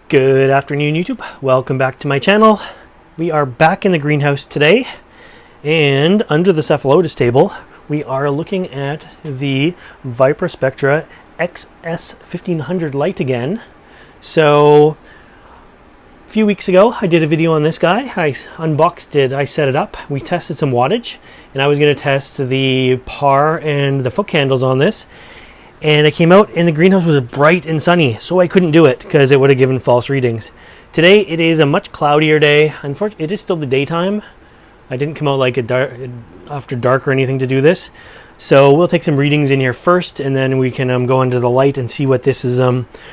Good afternoon, YouTube. Welcome back to my channel. We are back in the greenhouse today, and under the cephalotus table we are looking at the ViparSpectra XS1500 light again. So a few weeks ago I did a video on this guy. I unboxed it, I set it up, we tested some wattage, and I was going to test the par and the foot candles on this. And I came out and the greenhouse was bright and sunny, so I couldn't do it because it would have given false readings. Today it is a much cloudier day. Unfortunately, it is still the daytime. I didn't come out like after dark or anything to do this. So we'll take some readings in here first, and then we can go into the light and see what this is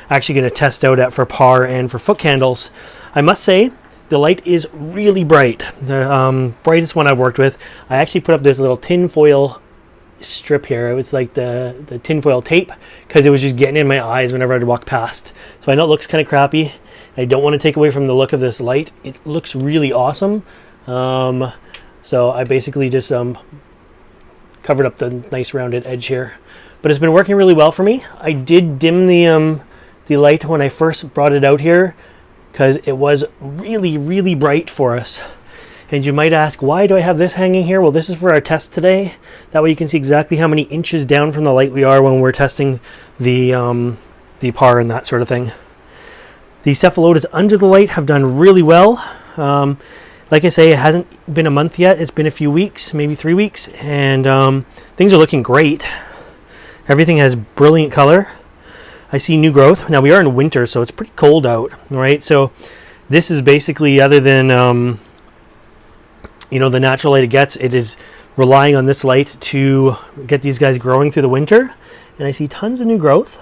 actually going to test out at for par and for foot candles. I must say, the light is really bright. The brightest one I've worked with. I actually put up this little tin foil strip here. It was like the tinfoil tape because it was just getting in my eyes whenever I'd walk past. So I know it looks kind of crappy. I don't want to take away from the look of this light. It looks really awesome. So I basically just covered up the nice rounded edge here, but it's been working really well for me. I did dim the light when I first brought it out here because it was really bright for us. And you might ask, why do I have this hanging here? Well, this is for our test today. That way you can see exactly how many inches down from the light we are when we're testing the par and that sort of thing. The cephalotus under the light have done really well. Like I say, it hasn't been a month yet. It's been a few weeks, maybe 3 weeks, and things are looking great. Everything has brilliant color. I see new growth. Now we are in winter, so it's pretty cold out, right? So this is basically, other than you know, the natural light it gets, it is relying on this light to get these guys growing through the winter. And I see tons of new growth.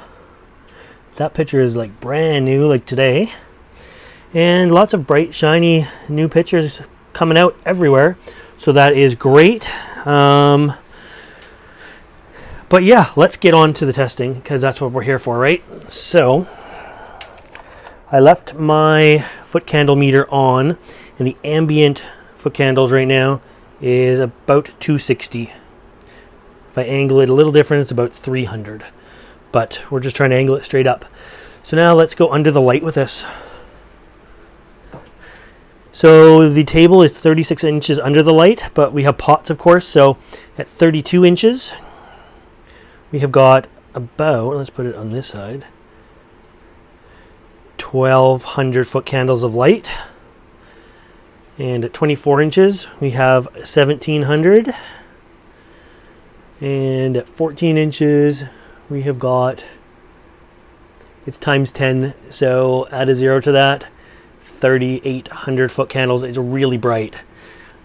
That picture is like brand new, like today. And lots of bright, shiny new pictures coming out everywhere. So that is great. But yeah, let's get on to the testing because that's what we're here for, right? So I left my foot candle meter on, and the ambient foot candles right now is about 260. If I angle it a little different, it's about 300, but we're just trying to angle it straight up. So now let's go under the light with this. So the table is 36 inches under the light, but we have pots, of course. So at 32 inches we have got about, let's put it on this side, 1200 foot candles of light. And at 24 inches we have 1700, and at 14 inches we have got, it's times 10, so add a 0 to that, 3800 foot candles. It's really bright,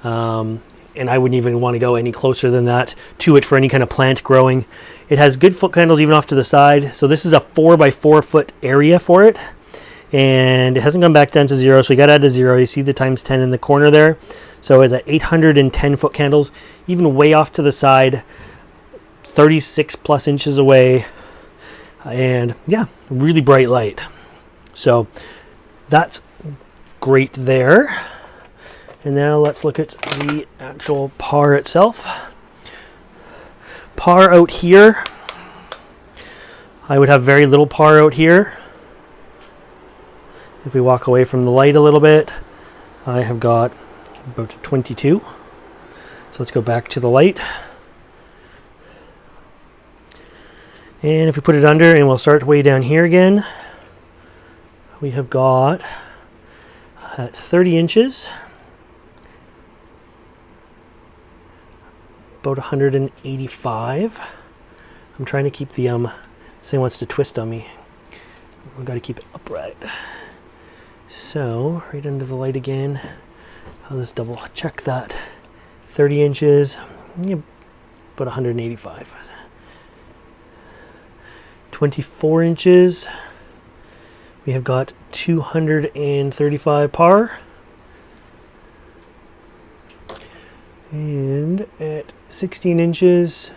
and I wouldn't even want to go any closer than that to it for any kind of plant growing. It has good foot candles even off to the side, so this is a 4 by 4 foot area for it. And it hasn't gone back down to 0, so you got to add a 0. You see the times 10 in the corner there. So it's at 810 foot candles, even way off to the side, 36 plus inches away. And yeah, really bright light. So that's great there. And now let's look at the actual par itself. Par out here, I would have very little par out here. If we walk away from the light a little bit, I have got about 22. So let's go back to the light. And if we put it under, and we'll start way down here again, we have got at 30 inches, about 185. I'm trying to keep the, this thing wants to twist on me. We've got to keep it upright. So right under the light again, I'll just double check that. 30 inches, yeah, about 185. 24 inches, we have got 235 par. And at 16 inches,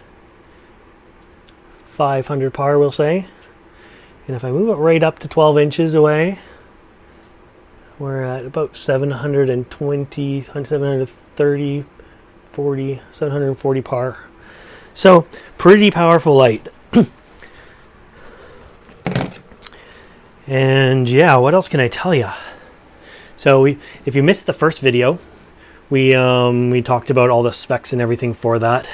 500 par, we'll say. And if I move it right up to 12 inches away, we're at about 720, 730, 40, 740 par. So pretty powerful light. And yeah, what else can I tell you? So if you missed the first video, we talked about all the specs and everything for that.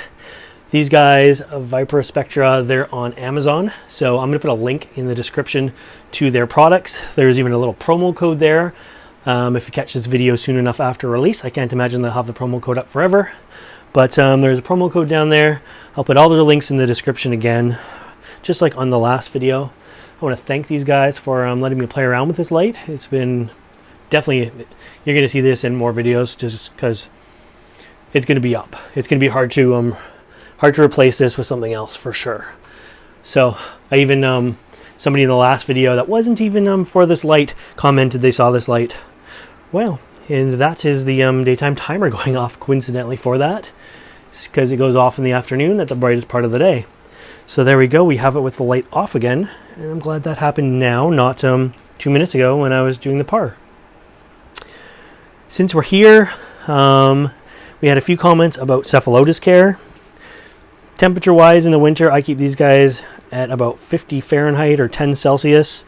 These guys, ViparSpectra, they're on Amazon. So I'm going to put a link in the description to their products. There's even a little promo code there. If you catch this video soon enough after release, I can't imagine they'll have the promo code up forever. But there's a promo code down there. I'll put all their links in the description again, just like on the last video. I want to thank these guys for letting me play around with this light. It's been definitely, you're going to see this in more videos just because it's going to be up. It's going to be hard to replace this with something else for sure. So I even, somebody in the last video that wasn't even for this light commented they saw this light. Well, and that is the daytime timer going off coincidentally for that. It's because it goes off in the afternoon at the brightest part of the day. So there we go, we have it with the light off again. And I'm glad that happened now, not 2 minutes ago when I was doing the par. Since we're here, we had a few comments about cephalotus care. Temperature wise in the winter, I keep these guys at about 50 Fahrenheit or 10 Celsius.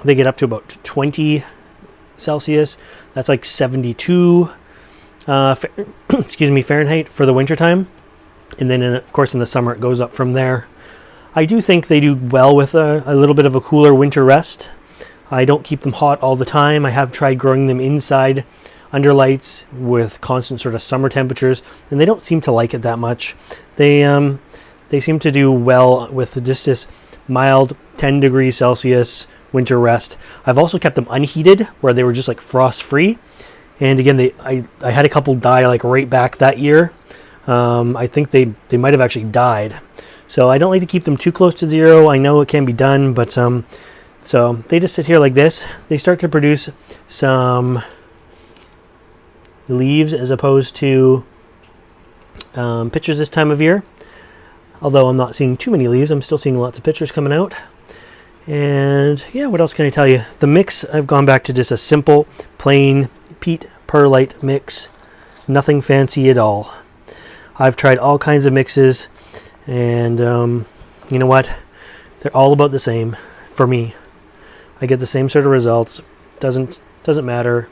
They get up to about 20 Celsius. That's like 72 excuse me, Fahrenheit for the winter time. And then of course in the summer it goes up from there. I do think they do well with a little bit of a cooler winter rest. I don't keep them hot all the time. I have tried growing them inside under lights with constant sort of summer temperatures, and they don't seem to like it that much. They seem to do well with just this mild 10 degrees Celsius winter rest. I've also kept them unheated where they were just like frost free. And again, I had a couple die like right back that year. I think they might have actually died. So I don't like to keep them too close to zero. I know it can be done, but so they just sit here like this. They start to produce some leaves as opposed to pictures this time of year. Although I'm not seeing too many leaves, I'm still seeing lots of pictures coming out. And yeah, what else can I tell you? The mix, I've gone back to just a simple, plain peat perlite mix. Nothing fancy at all. I've tried all kinds of mixes, and you know what? They're all about the same for me. I get the same sort of results. Doesn't matter.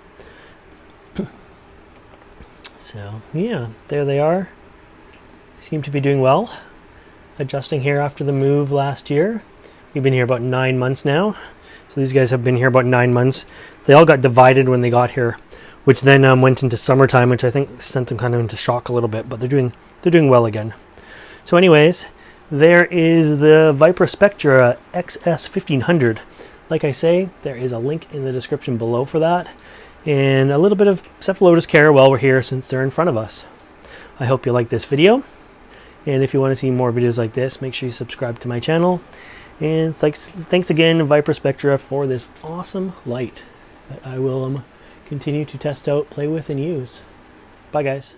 So yeah, there they are. Seem to be doing well. Adjusting here after the move last year. We've been here about 9 months now. So these guys have been here about 9 months. They all got divided when they got here, which then went into summertime, which I think sent them kind of into shock a little bit, but they're doing well again. So anyways, there is the ViparSpectra XS1500. Like I say, there is a link in the description below for that, and a little bit of cephalotus care while we're here since they're in front of us. I hope you like this video, and if you want to see more videos like this, make sure you subscribe to my channel. And thanks again, ViparSpectra, for this awesome light that I will continue to test out, play with, and use. Bye, guys.